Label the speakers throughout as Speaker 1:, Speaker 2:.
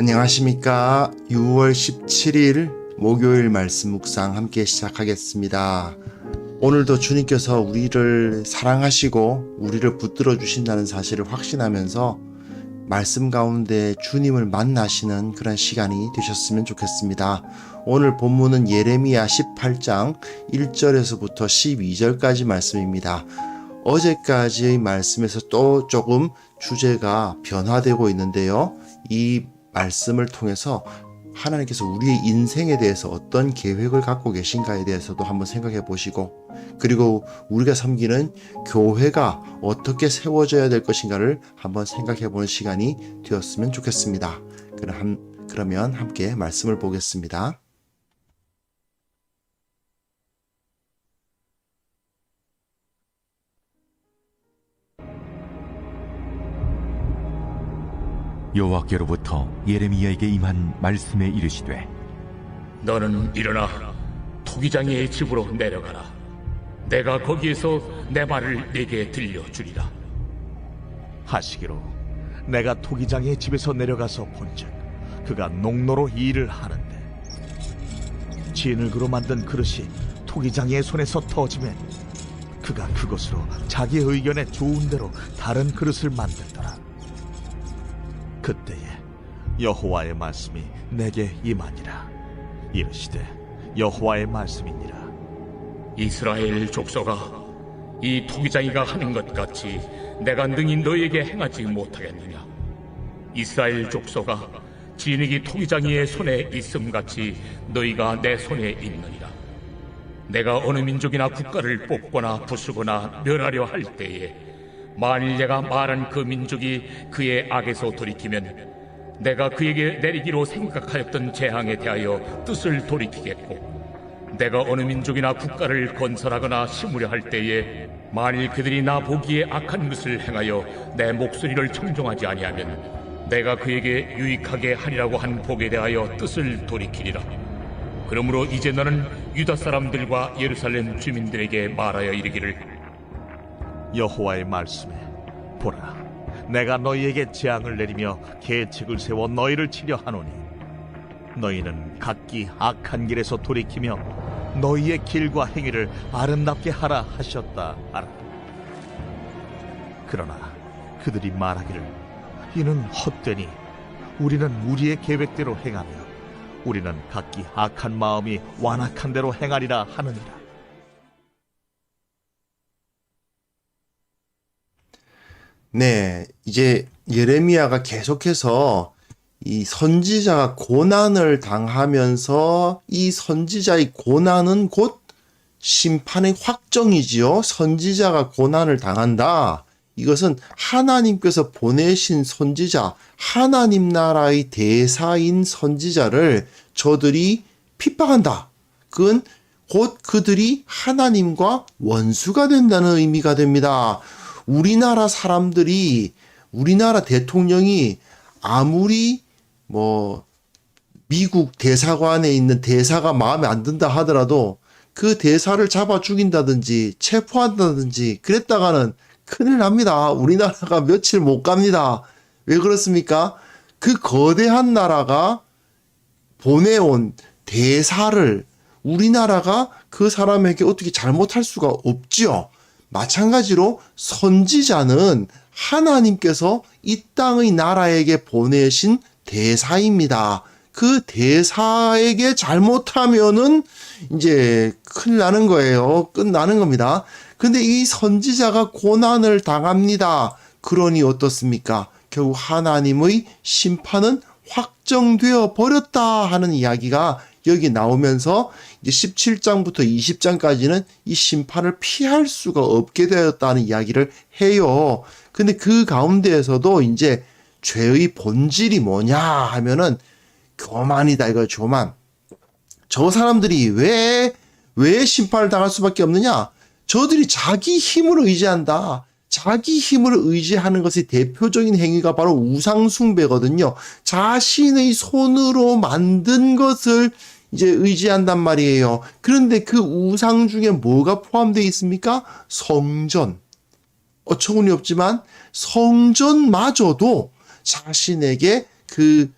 Speaker 1: 안녕하십니까. 6월 17일 목요일 말씀 묵상 함께 시작하겠습니다. 오늘도 주님께서 우리를 사랑하시고 우리를 붙들어 주신다는 사실을 확신하면서 말씀 가운데 주님을 만나시는 그런 시간이 되셨으면 좋겠습니다. 오늘 본문은 예레미야 18장 1절에서부터 12절까지 말씀입니다. 어제까지의 말씀에서 또 조금 주제가 변화되고 있는데요. 이 말씀을 통해서 하나님께서 우리의 인생에 대해서 어떤 계획을 갖고 계신가에 대해서도 한번 생각해 보시고, 그리고 우리가 섬기는 교회가 어떻게 세워져야 될 것인가를 한번 생각해 보는 시간이 되었으면 좋겠습니다. 그러면 함께 말씀을 보겠습니다.
Speaker 2: 여호와께로부터 예레미야에게 임한 말씀에 이르시되,
Speaker 3: 너는 일어나 토기장이의 집으로 내려가라. 내가 거기에서 내 말을 네게 들려주리라.
Speaker 4: 하시기로 내가 토기장의 집에서 내려가서 본즉 그가 농로로 일을 하는데, 진흙으로 만든 그릇이 토기장의 손에서 터지면 그가 그것으로 자기 의견에 좋은 대로 다른 그릇을 만들더라. 그때에 여호와의 말씀이 내게 임하니라. 이르시되, 여호와의 말씀이니라.
Speaker 3: 이스라엘 족속아, 이 토기장이가 하는 것 같이 내가 능히 너에게 행하지 못하겠느냐? 이스라엘 족속아, 진흙이 토기장이의 손에 있음같이 너희가 내 손에 있느니라. 내가 어느 민족이나 국가를 뽑거나 부수거나 멸하려 할 때에 만일 내가 말한 그 민족이 그의 악에서 돌이키면 내가 그에게 내리기로 생각하였던 재앙에 대하여 뜻을 돌이키겠고, 내가 어느 민족이나 국가를 건설하거나 심으려 할 때에 만일 그들이 나 보기에 악한 것을 행하여 내 목소리를 청종하지 아니하면 내가 그에게 유익하게 하리라고 한 복에 대하여 뜻을 돌이키리라. 그러므로 이제 너는 유다 사람들과 예루살렘 주민들에게 말하여 이르기를,
Speaker 4: 여호와의 말씀에, 보라, 내가 너희에게 재앙을 내리며 계책을 세워 너희를 치려 하노니 너희는 각기 악한 길에서 돌이키며 너희의 길과 행위를 아름답게 하라 하셨다 하라. 그러나 그들이 말하기를, 이는 헛되니 우리는 우리의 계획대로 행하며 우리는 각기 악한 마음이 완악한 대로 행하리라 하느니라.
Speaker 1: 네, 이제 예레미야가 계속해서 이 선지자가 고난을 당하면서 이 선지자의 고난은 곧 심판의 확정이지요. 선지자가 고난을 당한다. 이것은 하나님께서 보내신 선지자, 하나님 나라의 대사인 선지자를 저들이 핍박한다. 그건 곧 그들이 하나님과 원수가 된다는 의미가 됩니다. 우리나라 사람들이, 우리나라 대통령이 아무리 미국 대사관에 있는 대사가 마음에 안 든다 하더라도 그 대사를 잡아 죽인다든지 체포한다든지 그랬다가는 큰일 납니다. 우리나라가 며칠 못 갑니다. 왜 그렇습니까? 그 거대한 나라가 보내온 대사를 우리나라가 그 사람에게 어떻게 잘못할 수가 없지요. 마찬가지로 선지자는 하나님께서 이 땅의 나라에게 보내신 대사입니다. 그 대사에게 잘못하면은 이제 큰일 나는 거예요. 끝나는 겁니다. 근데 이 선지자가 고난을 당합니다. 그러니 어떻습니까? 결국 하나님의 심판은 확정되어 버렸다 하는 이야기가 여기 나오면서 이제 17장부터 20장까지는 이 심판을 피할 수가 없게 되었다는 이야기를 해요. 근데 그 가운데에서도 이제 죄의 본질이 뭐냐 하면은 교만이다, 이거 교만. 저 사람들이 왜 심판을 당할 수밖에 없느냐? 저들이 자기 힘을 의지한다. 자기 힘을 의지하는 것의 대표적인 행위가 바로 우상숭배거든요. 자신의 손으로 만든 것을 이제 의지한단 말이에요. 그런데 그 우상 중에 뭐가 포함되어 있습니까? 성전. 어처구니 없지만 성전마저도 자신에게 그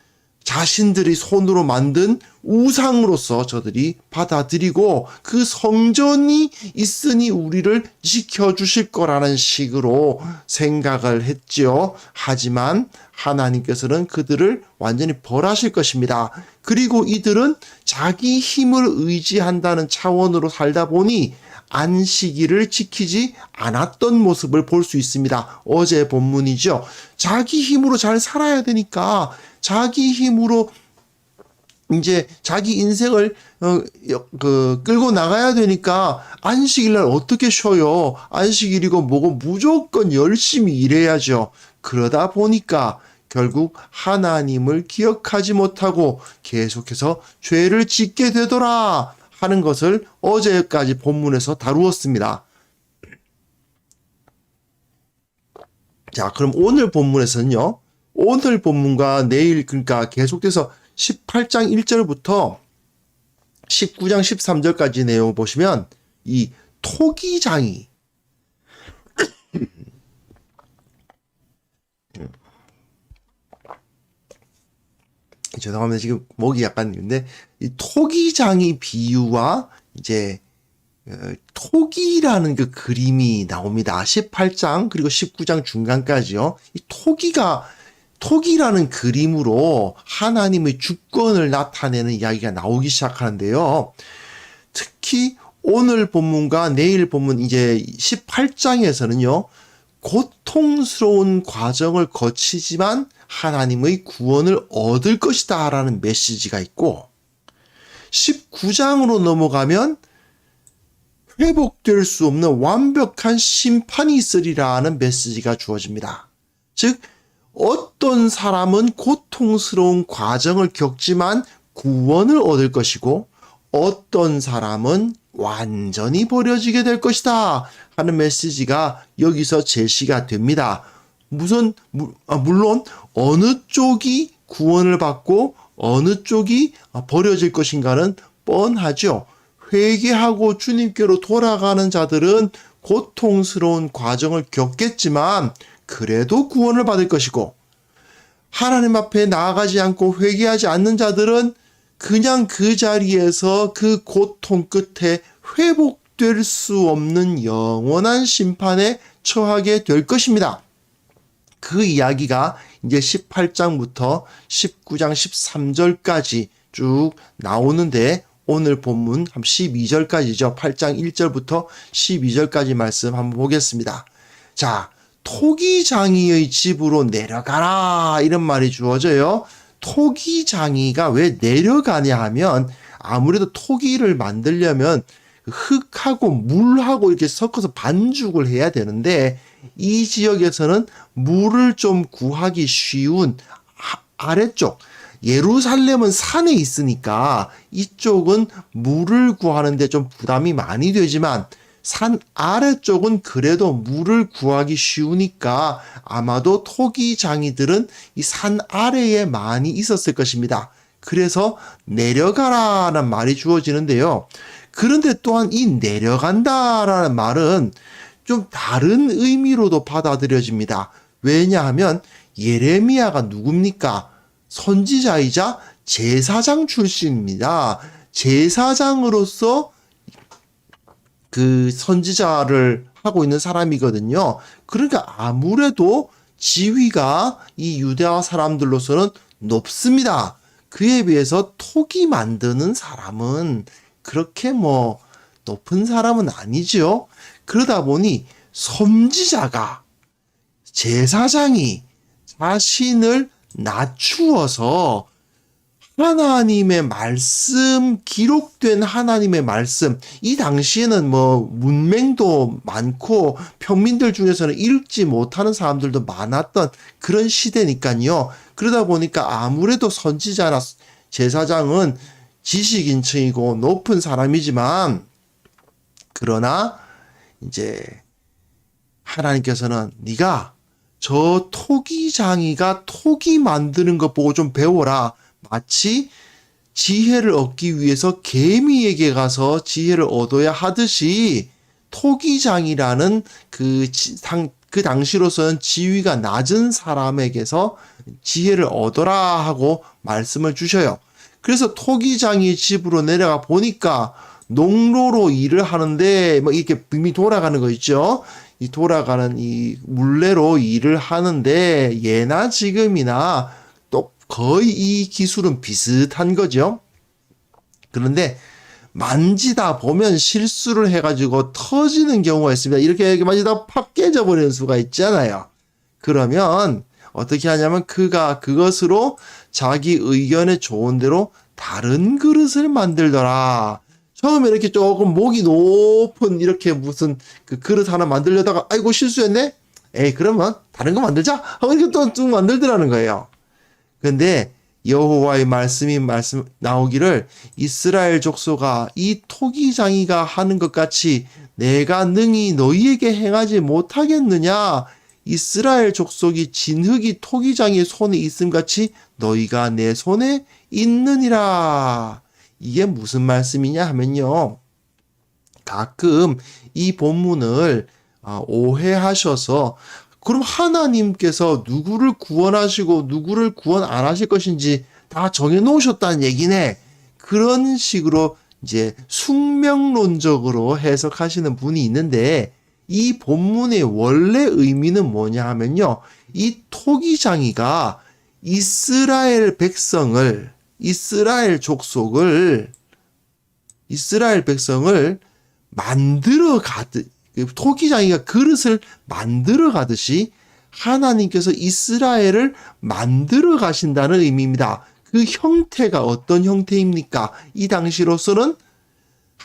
Speaker 1: 자신들이 손으로 만든 우상으로서 저들이 받아들이고 그 성전이 있으니 우리를 지켜주실 거라는 식으로 생각을 했지요. 하지만 하나님께서는 그들을 완전히 벌하실 것입니다. 그리고 이들은 자기 힘을 의지한다는 차원으로 살다 보니 안식일을 지키지 않았던 모습을 볼 수 있습니다. 어제 본문이죠. 자기 힘으로 잘 살아야 되니까 자기 힘으로 이제 자기 인생을 끌고 나가야 되니까 안식일날 어떻게 쉬어요? 안식일이고 뭐고 무조건 열심히 일해야죠. 그러다 보니까 결국 하나님을 기억하지 못하고 계속해서 죄를 짓게 되더라 하는 것을 어제까지 본문에서 다루었습니다. 자, 그럼 오늘 본문에서는요. 오늘 본문과 내일 그러니까 계속돼서 18장 1절부터 19장 13절까지 내용을 보시면 이 토기장이 죄송합니다. 지금 목이 약간 근데 이 토기장이 비유와 이제 토기라는 그 그림이 나옵니다. 18장 그리고 19장 중간까지요. 이 토기라는 그림으로 하나님의 주권을 나타내는 이야기가 나오기 시작하는데요. 특히 오늘 본문과 내일 본문 이제 18장에서는요. 고통스러운 과정을 거치지만 하나님의 구원을 얻을 것이다 라는 메시지가 있고 19장으로 넘어가면 회복될 수 없는 완벽한 심판이 있으리라는 메시지가 주어집니다. 즉 어떤 사람은 고통스러운 과정을 겪지만 구원을 얻을 것이고 어떤 사람은 완전히 버려지게 될 것이다 하는 메시지가 여기서 제시가 됩니다. 물론 어느 쪽이 구원을 받고 어느 쪽이 버려질 것인가는 뻔하죠. 회개하고 주님께로 돌아가는 자들은 고통스러운 과정을 겪겠지만 그래도 구원을 받을 것이고 하나님 앞에 나아가지 않고 회개하지 않는 자들은 그냥 그 자리에서 그 고통 끝에 회복될 수 없는 영원한 심판에 처하게 될 것입니다. 그 이야기가 이제 18장부터 19장 13절까지 쭉 나오는데 오늘 본문 12절까지죠. 8장 1절부터 12절까지 말씀 한번 보겠습니다. 자, 토기장이의 집으로 내려가라 이런 말이 주어져요. 토기장이가 왜 내려가냐 하면 아무래도 토기를 만들려면 흙하고 물하고 이렇게 섞어서 반죽을 해야 되는데 이 지역에서는 물을 좀 구하기 쉬운 아래쪽 예루살렘은 산에 있으니까 이쪽은 물을 구하는데 좀 부담이 많이 되지만 산 아래쪽은 그래도 물을 구하기 쉬우니까 아마도 토기장이들은 이 산 아래에 많이 있었을 것입니다. 그래서 내려가라는 말이 주어지는데요. 그런데 또한 이 내려간다라는 말은 좀 다른 의미로도 받아들여집니다. 왜냐하면 예레미야가 누굽니까? 선지자이자 제사장 출신입니다. 제사장으로서 그 선지자를 하고 있는 사람이거든요. 그러니까 아무래도 지위가 이 유대와 사람들로서는 높습니다. 그에 비해서 토기 만드는 사람은 그렇게 높은 사람은 아니죠. 그러다 보니 선지자가 제사장이 자신을 낮추어서 하나님의 말씀, 기록된 하나님의 말씀, 이 당시에는 문맹도 많고 평민들 중에서는 읽지 못하는 사람들도 많았던 그런 시대니까요. 그러다 보니까 아무래도 선지자나 제사장은 지식인층이고 높은 사람이지만 그러나 이제 하나님께서는 네가 저 토기장이가 토기 만드는 것 보고 좀 배워라. 마치 지혜를 얻기 위해서 개미에게 가서 지혜를 얻어야 하듯이 토기장이라는 그 그 당시로서는 지위가 낮은 사람에게서 지혜를 얻어라 하고 말씀을 주셔요. 그래서 토기장이 집으로 내려가 보니까 농로로 일을 하는데 뭐 이렇게 빙빙 돌아가는 거 있죠. 이 돌아가는 이 물레로 일을 하는데 예나 지금이나 또 거의 이 기술은 비슷한 거죠. 그런데 만지다 보면 실수를 해가지고 터지는 경우가 있습니다. 이렇게 만지다 팍 깨져버리는 수가 있잖아요. 그러면 어떻게 하냐면 그가 그것으로 자기 의견에 좋은 대로 다른 그릇을 만들더라. 처음에 이렇게 조금 목이 높은 이렇게 무슨 그 그릇 하나 만들려다가 아이고 실수했네? 에이 그러면 다른 거 만들자 하고 이렇게 또 쭉 만들더라는 거예요. 근데 여호와의 말씀이 나오기를 이스라엘 족속아 이 토기장이가 하는 것 같이 내가 능히 너희에게 행하지 못하겠느냐. 이스라엘 족속이 진흙이 토기장의 손에 있음 같이 너희가 내 손에 있느니라. 이게 무슨 말씀이냐 하면요. 가끔 이 본문을 오해하셔서 그럼 하나님께서 누구를 구원하시고 누구를 구원 안 하실 것인지 다 정해놓으셨다는 얘기네. 그런 식으로 이제 숙명론적으로 해석하시는 분이 있는데 이 본문의 원래 의미는 뭐냐 하면요. 이 토기장이가 이스라엘 백성을 이스라엘 백성을 만들어 가듯 토기장이가 그릇을 만들어 가듯이 하나님께서 이스라엘을 만들어 가신다는 의미입니다. 그 형태가 어떤 형태입니까? 이 당시로서는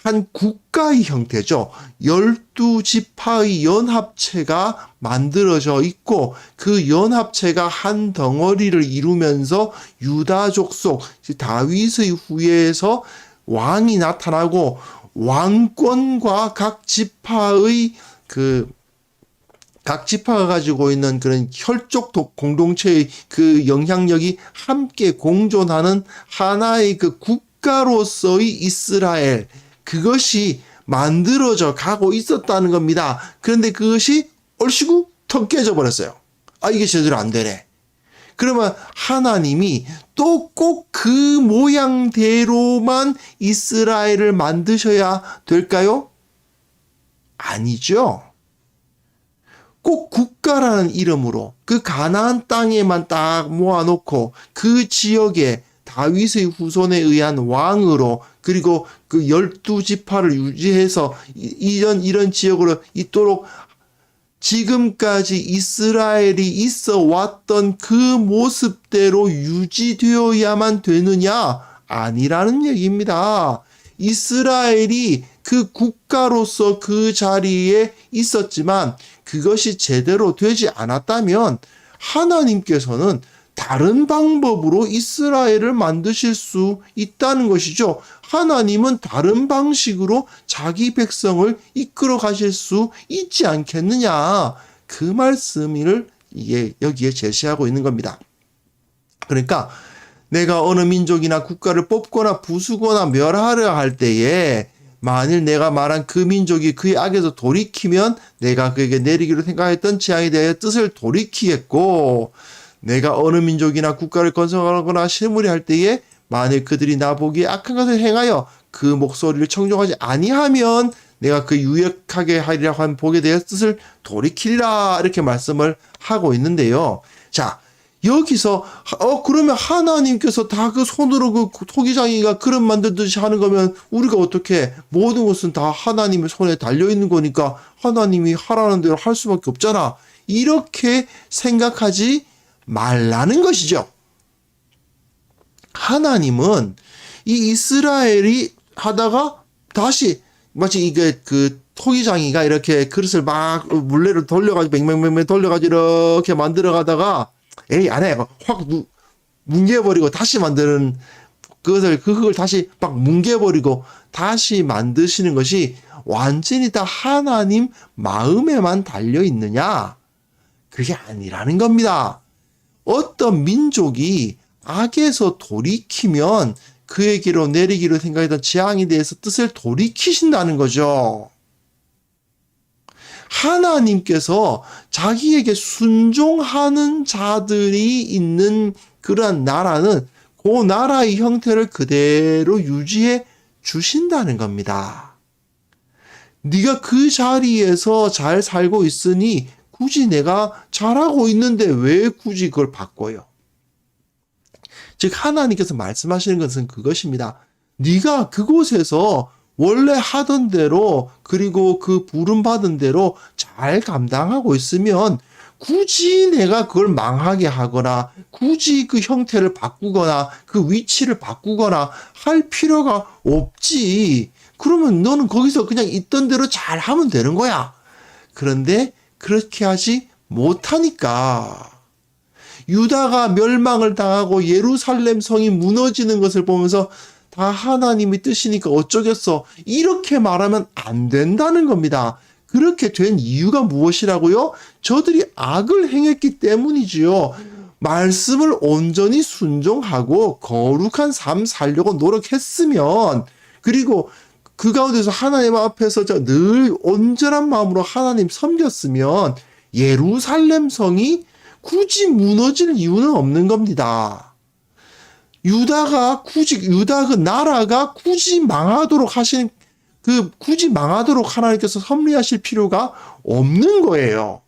Speaker 1: 한 국가의 형태죠. 12지파의 연합체가 만들어져 있고 그 연합체가 한 덩어리를 이루면서 유다 족속, 다윗의 후예에서 왕이 나타나고 왕권과 각 지파의 각 지파가 가지고 있는 그런 혈족 공동체의 그 영향력이 함께 공존하는 하나의 그 국가로서의 이스라엘, 그것이 만들어져 가고 있었다는 겁니다. 그런데 그것이 얼씨구 턱 깨져 버렸어요. 아, 이게 제대로 안 되네. 그러면 하나님이 또 꼭 그 모양대로만 이스라엘을 만드셔야 될까요? 아니죠. 꼭 국가라는 이름으로 그 가나안 땅에만 딱 모아놓고 그 지역에 다윗의 후손에 의한 왕으로 그리고 그 12지파를 유지해서 이런 지역으로 있도록 지금까지 이스라엘이 있어 왔던 그 모습대로 유지되어야만 되느냐? 아니라는 얘기입니다. 이스라엘이 그 국가로서 그 자리에 있었지만 그것이 제대로 되지 않았다면 하나님께서는 다른 방법으로 이스라엘을 만드실 수 있다는 것이죠. 하나님은 다른 방식으로 자기 백성을 이끌어 가실 수 있지 않겠느냐. 그 말씀을 여기에 제시하고 있는 겁니다. 그러니까 내가 어느 민족이나 국가를 뽑거나 부수거나 멸하려 할 때에 만일 내가 말한 그 민족이 그의 악에서 돌이키면 내가 그에게 내리기로 생각했던 재앙에 대하여 뜻을 돌이키겠고 내가 어느 민족이나 국가를 건설하거나 시무리할 때에 만일 그들이 나보기에 악한 것을 행하여 그 목소리를 청종하지 아니하면 내가 그 유익하게 하리라고 한 복에 대해 뜻을 돌이키리라 이렇게 말씀을 하고 있는데요. 자, 여기서 그러면 하나님께서 다 그 손으로 그 토기장이가 그릇 만들듯이 하는 거면 우리가 어떻게 모든 것은 다 하나님의 손에 달려 있는 거니까 하나님이 하라는 대로 할 수밖에 없잖아. 이렇게 생각하지 말라는 것이죠. 하나님은 이 이스라엘이 하다가 다시 마치 이게 그 토기장이가 이렇게 그릇을 막 물레를 돌려가지고 맹맹맹맹 돌려가지고 이렇게 만들어 가다가 에이 안 해. 확 뭉개버리고 다시 만드는 그걸 다시 막 뭉개버리고 다시 만드시는 것이 완전히 다 하나님 마음에만 달려 있느냐? 그게 아니라는 겁니다. 어떤 민족이 악에서 돌이키면 그에게로 내리기로 생각했던 재앙에 대해서 뜻을 돌이키신다는 거죠. 하나님께서 자기에게 순종하는 자들이 있는 그러한 나라는 그 나라의 형태를 그대로 유지해 주신다는 겁니다. 네가 그 자리에서 잘 살고 있으니 굳이 내가 잘하고 있는데 왜 굳이 그걸 바꿔요? 즉 하나님께서 말씀하시는 것은 그것입니다. 네가 그곳에서 원래 하던 대로 그리고 그 부름받은 대로 잘 감당하고 있으면 굳이 내가 그걸 망하게 하거나 굳이 그 형태를 바꾸거나 그 위치를 바꾸거나 할 필요가 없지. 그러면 너는 거기서 그냥 있던 대로 잘 하면 되는 거야. 그런데 그렇게 하지 못하니까 유다가 멸망을 당하고 예루살렘 성이 무너지는 것을 보면서 다 하나님의 뜻이니까 어쩌겠어. 이렇게 말하면 안 된다는 겁니다. 그렇게 된 이유가 무엇이라고요? 저들이 악을 행했기 때문이지요. 말씀을 온전히 순종하고 거룩한 삶 살려고 노력했으면, 그리고 그 가운데서 하나님 앞에서 늘 온전한 마음으로 하나님 섬겼으면 예루살렘 성이 굳이 무너질 이유는 없는 겁니다. 유다 그 나라가 굳이 망하도록 하나님께서 섭리하실 필요가 없는 거예요.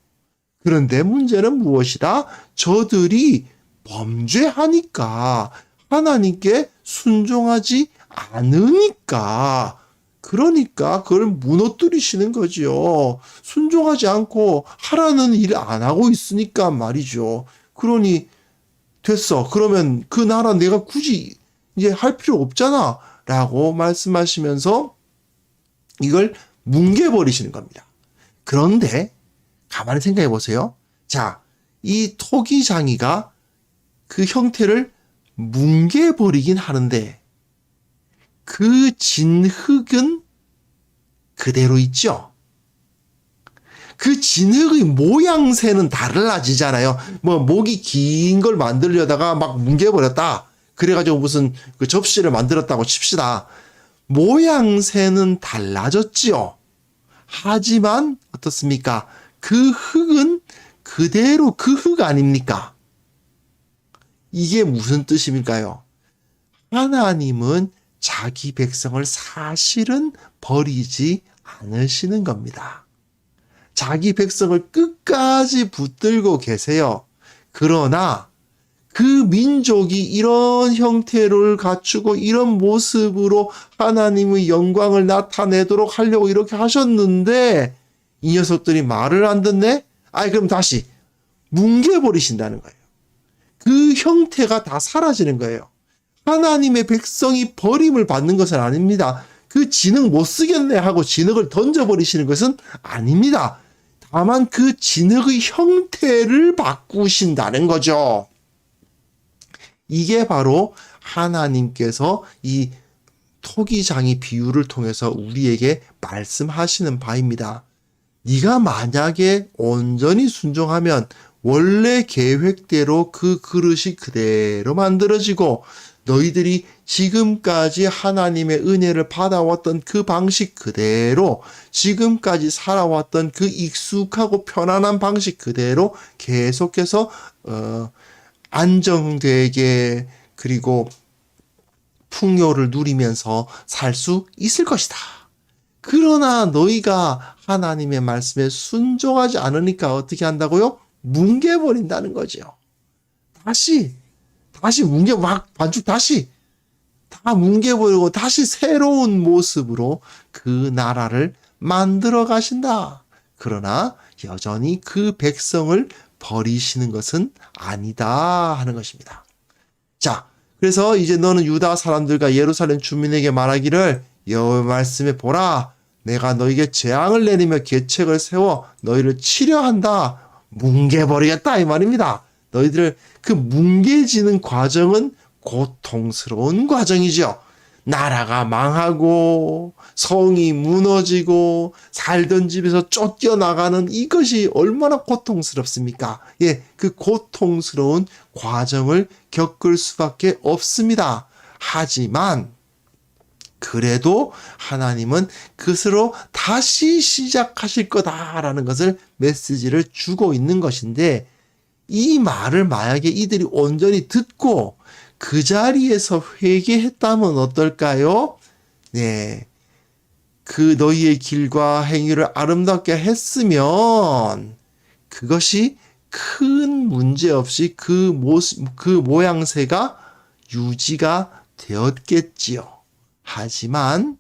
Speaker 1: 그런데 문제는 무엇이다? 저들이 범죄하니까, 하나님께 순종하지 않으니까, 그러니까 그걸 무너뜨리시는 거지요. 순종하지 않고 하라는 일을 안 하고 있으니까 말이죠. 그러니 됐어. 그러면 그 나라 내가 굳이 이제 할 필요 없잖아. 라고 말씀하시면서 이걸 뭉개버리시는 겁니다. 그런데 가만히 생각해 보세요. 자, 이 토기장이가 그 형태를 뭉개버리긴 하는데 그 진흙은 그대로 있죠. 그 진흙의 모양새는 달라지잖아요. 뭐 목이 긴 걸 만들려다가 막 뭉개버렸다. 그래가지고 무슨 그 접시를 만들었다고 칩시다. 모양새는 달라졌지요. 하지만 어떻습니까? 그 흙은 그대로 그 흙 아닙니까? 이게 무슨 뜻입니까요? 하나님은 자기 백성을 사실은 버리지 않으시는 겁니다. 자기 백성을 끝까지 붙들고 계세요. 그러나 그 민족이 이런 형태를 갖추고 이런 모습으로 하나님의 영광을 나타내도록 하려고 이렇게 하셨는데 이 녀석들이 말을 안 듣네? 그럼 다시 뭉개버리신다는 거예요. 그 형태가 다 사라지는 거예요. 하나님의 백성이 버림을 받는 것은 아닙니다. 그 진흙 못 쓰겠네 하고 진흙을 던져버리시는 것은 아닙니다. 다만 그 진흙의 형태를 바꾸신다는 거죠. 이게 바로 하나님께서 이 토기장이 비유를 통해서 우리에게 말씀하시는 바입니다. 네가 만약에 온전히 순종하면 원래 계획대로 그 그릇이 그대로 만들어지고 너희들이 지금까지 하나님의 은혜를 받아왔던 그 방식 그대로 지금까지 살아왔던 그 익숙하고 편안한 방식 그대로 계속해서 안정되게 그리고 풍요를 누리면서 살 수 있을 것이다. 그러나 너희가 하나님의 말씀에 순종하지 않으니까 어떻게 한다고요? 뭉개버린다는 거죠. 다시 반죽 다시 다 뭉개버리고 다시 새로운 모습으로 그 나라를 만들어 가신다. 그러나 여전히 그 백성을 버리시는 것은 아니다 하는 것입니다. 자, 그래서 이제 너는 유다 사람들과 예루살렘 주민에게 말하기를 여호와의 말씀에 보라, 내가 너에게 재앙을 내리며 계책을 세워 너희를 치려한다. 뭉개버리겠다 이 말입니다. 너희들을 그 뭉개지는 과정은 고통스러운 과정이죠. 나라가 망하고 성이 무너지고 살던 집에서 쫓겨나가는 이것이 얼마나 고통스럽습니까? 그 고통스러운 과정을 겪을 수밖에 없습니다. 하지만 그래도 하나님은 그것으로 다시 시작하실 거다라는 것을 메시지를 주고 있는 것인데, 이 말을 만약에 이들이 온전히 듣고 그 자리에서 회개했다면 어떨까요? 네. 그 너희의 길과 행위를 아름답게 했으면 그것이 큰 문제 없이 그 모양새가 유지가 되었겠지요. 하지만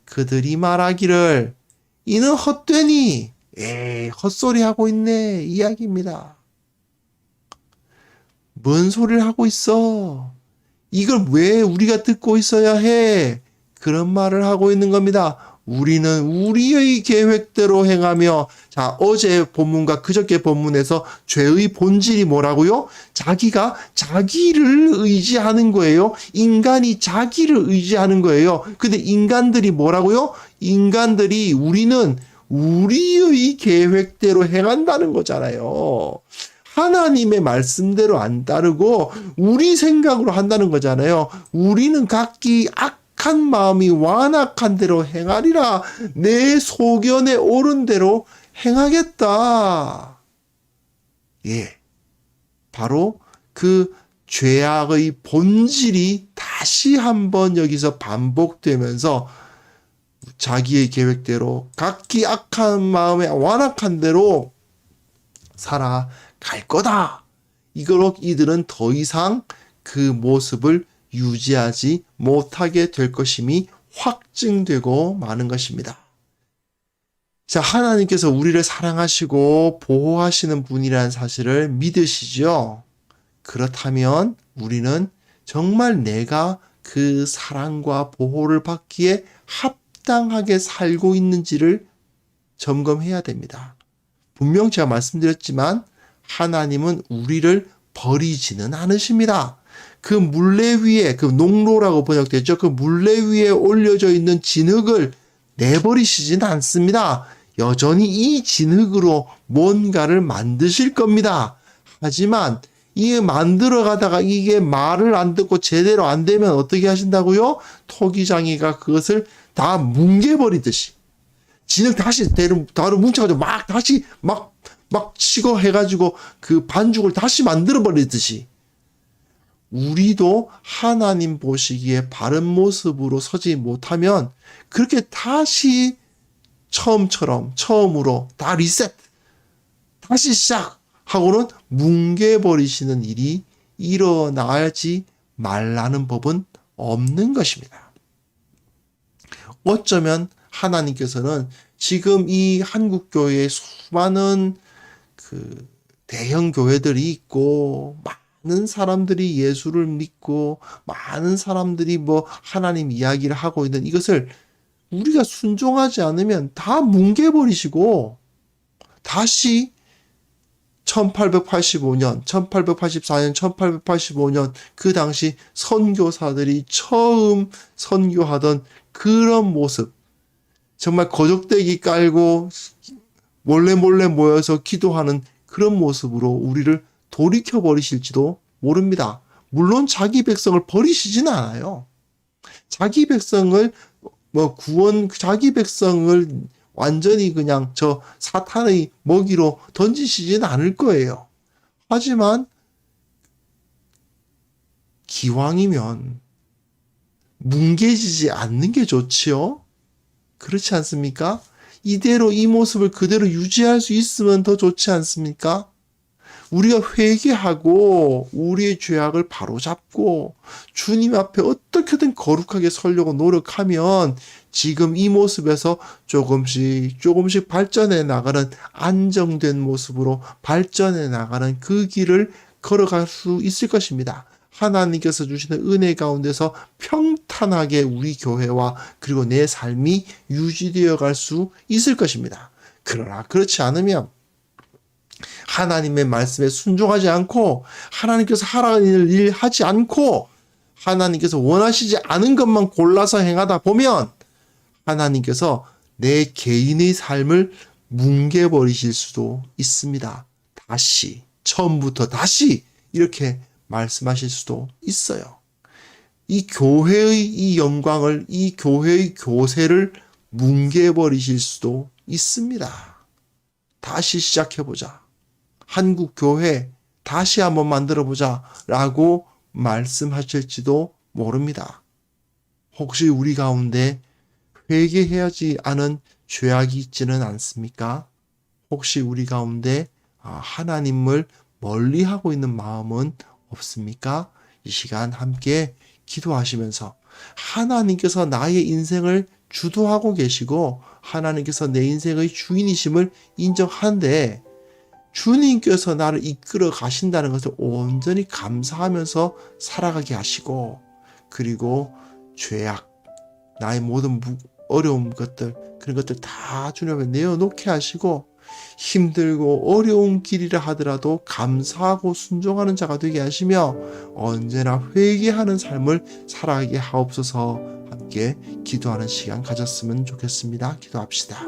Speaker 1: 그들이 말하기를 이는 헛되니 헛소리 하고 있네 이야기입니다. 뭔 소리를 하고 있어? 이걸 왜 우리가 듣고 있어야 해? 그런 말을 하고 있는 겁니다. 우리는 우리의 계획대로 행하며, 자, 어제 본문과 그저께 본문에서 죄의 본질이 뭐라고요? 자기가 자기를 의지하는 거예요. 인간이 자기를 의지하는 거예요. 근데 인간들이 뭐라고요? 인간들이 우리는 우리의 계획대로 행한다는 거잖아요. 하나님의 말씀대로 안 따르고 우리 생각으로 한다는 거잖아요. 우리는 각기 악한 마음이 완악한 대로 행하리라. 내 소견에 옳은 대로 행하겠다. 예. 바로 그 죄악의 본질이 다시 한번 여기서 반복되면서 자기의 계획대로 각기 악한 마음에 완악한 대로 살아갈 거다. 이걸로 이들은 더 이상 그 모습을 유지하지 못하게 될 것임이 확증되고 마는 것입니다. 자, 하나님께서 우리를 사랑하시고 보호하시는 분이라는 사실을 믿으시죠? 그렇다면 우리는 정말 내가 그 사랑과 보호를 받기에 합당하게 살고 있는지를 점검해야 됩니다. 분명 제가 말씀드렸지만 하나님은 우리를 버리지는 않으십니다. 그 물레 위에, 그 농로라고 번역되죠. 그 물레 위에 올려져 있는 진흙을 내버리시진 않습니다. 여전히 이 진흙으로 뭔가를 만드실 겁니다. 하지만 이 만들어 가다가 이게 말을 안 듣고 제대로 안 되면 어떻게 하신다고요? 토기장이가 그것을 다 뭉개버리듯이 진흙 다시 다루 뭉쳐가지고 막 다시 막 치고 해가지고 그 반죽을 다시 만들어버리듯이 우리도 하나님 보시기에 바른 모습으로 서지 못하면 그렇게 다시 처음으로 다 리셋, 다시 시작하고는 뭉개버리시는 일이 일어나지 말라는 법은 없는 것입니다. 어쩌면 하나님께서는 지금 이 한국교회에 수많은 그 대형 교회들이 있고 많은 사람들이 예수를 믿고 많은 사람들이 뭐 하나님 이야기를 하고 있는 이것을 우리가 순종하지 않으면 다 뭉개버리시고 다시 1885년, 1884년, 1885년 그 당시 선교사들이 처음 선교하던 그런 모습, 정말 거적대기 깔고 몰래 모여서 기도하는 그런 모습으로 우리를 돌이켜버리실지도 모릅니다. 물론 자기 백성을 버리시지는 않아요. 자기 백성을 자기 백성을 완전히 그냥 저 사탄의 먹이로 던지시지는 않을 거예요. 하지만 기왕이면 뭉개지지 않는 게 좋지요. 그렇지 않습니까? 이대로 이 모습을 그대로 유지할 수 있으면 더 좋지 않습니까? 우리가 회개하고 우리의 죄악을 바로잡고 주님 앞에 어떻게든 거룩하게 서려고 노력하면 지금 이 모습에서 조금씩 발전해 나가는 안정된 모습으로 발전해 나가는 그 길을 걸어갈 수 있을 것입니다. 하나님께서 주시는 은혜 가운데서 평탄하게 우리 교회와 그리고 내 삶이 유지되어 갈 수 있을 것입니다. 그러나 그렇지 않으면 하나님의 말씀에 순종하지 않고 하나님께서 하라는 일 하지 않고 하나님께서 원하시지 않은 것만 골라서 행하다 보면 하나님께서 내 개인의 삶을 뭉개버리실 수도 있습니다. 처음부터 다시 이렇게 말씀하실 수도 있어요. 이 교회의 이 영광을, 이 교회의 교세를 뭉개버리실 수도 있습니다. 다시 시작해보자. 한국 교회 다시 한번 만들어보자 라고 말씀하실지도 모릅니다. 혹시 우리 가운데 회개해야지 않은 죄악이 있지는 않습니까? 혹시 우리 가운데 하나님을 멀리하고 있는 마음은 없습니까? 이 시간 함께 기도하시면서 하나님께서 나의 인생을 주도하고 계시고 하나님께서 내 인생의 주인이심을 인정하는데 주님께서 나를 이끌어 가신다는 것을 온전히 감사하면서 살아가게 하시고 그리고 죄악, 나의 모든 어려운 것들 그런 것들 다 주님 앞에 내어놓게 하시고 힘들고 어려운 길이라 하더라도 감사하고 순종하는 자가 되게 하시며 언제나 회개하는 삶을 살아가게 하옵소서. 함께 기도하는 시간 가졌으면 좋겠습니다. 기도합시다.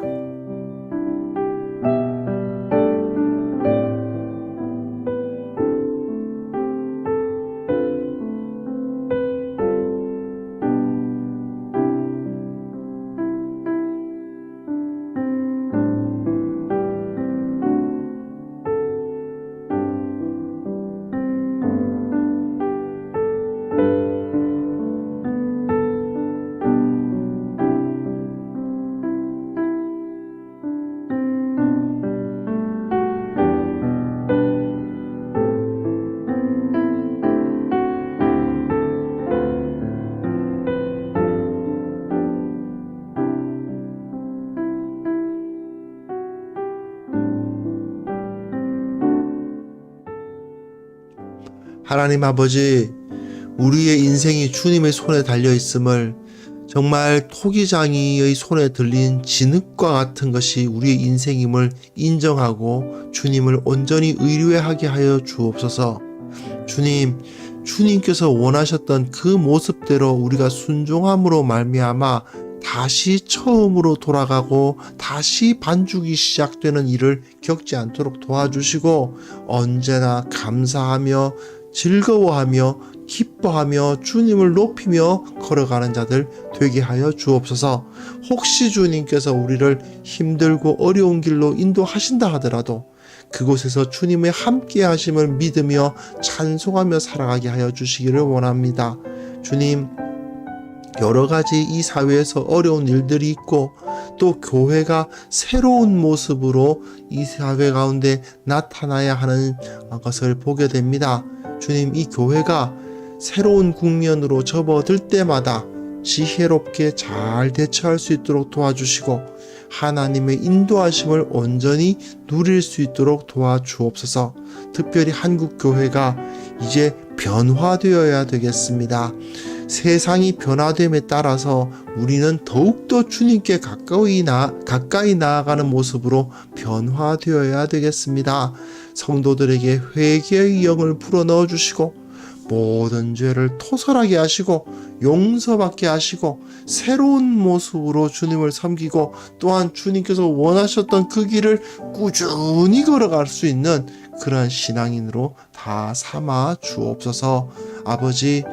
Speaker 1: 하나님 아버지, 우리의 인생이 주님의 손에 달려 있음을 정말 토기장이의 손에 들린 진흙과 같은 것이 우리의 인생임을 인정하고 주님을 온전히 의뢰하게 하여 주옵소서. 주님께서 원하셨던 그 모습대로 우리가 순종함으로 말미암아 다시 처음으로 돌아가고 다시 반죽이 시작되는 일을 겪지 않도록 도와주시고 언제나 감사하며 즐거워하며 기뻐하며 주님을 높이며 걸어가는 자들 되게 하여 주옵소서. 혹시 주님께서 우리를 힘들고 어려운 길로 인도하신다 하더라도 그곳에서 주님의 함께 하심을 믿으며 찬송하며 살아가게 하여 주시기를 원합니다. 주님, 여러 가지 이 사회에서 어려운 일들이 있고 또 교회가 새로운 모습으로 이 사회 가운데 나타나야 하는 것을 보게 됩니다. 주님, 이 교회가 새로운 국면으로 접어들 때마다 지혜롭게 잘 대처할 수 있도록 도와주시고 하나님의 인도하심을 온전히 누릴 수 있도록 도와주옵소서. 특별히 한국 교회가 이제 변화되어야 되겠습니다. 세상이 변화됨에 따라서 우리는 더욱더 주님께 가까이 나아가는 모습으로 변화되어야 되겠습니다. 성도들에게 회개의 영을 불어넣어 주시고 모든 죄를 토설하게 하시고 용서받게 하시고 새로운 모습으로 주님을 섬기고 또한 주님께서 원하셨던 그 길을 꾸준히 걸어갈 수 있는 그런 신앙인으로 다 삼아 주옵소서. 아버지,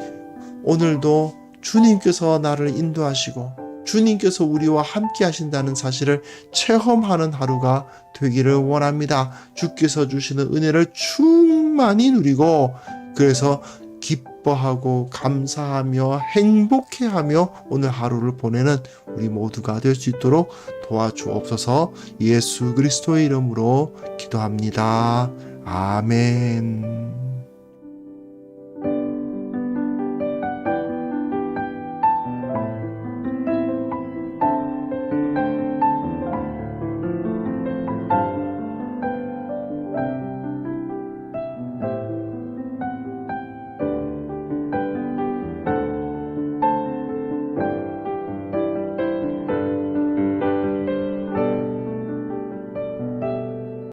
Speaker 1: 오늘도 주님께서 나를 인도하시고 주님께서 우리와 함께 하신다는 사실을 체험하는 하루가 되기를 원합니다. 주께서 주시는 은혜를 충만히 누리고 그래서 기뻐하고 감사하며 행복해하며 오늘 하루를 보내는 우리 모두가 될 수 있도록 도와주옵소서. 예수 그리스도의 이름으로 기도합니다. 아멘.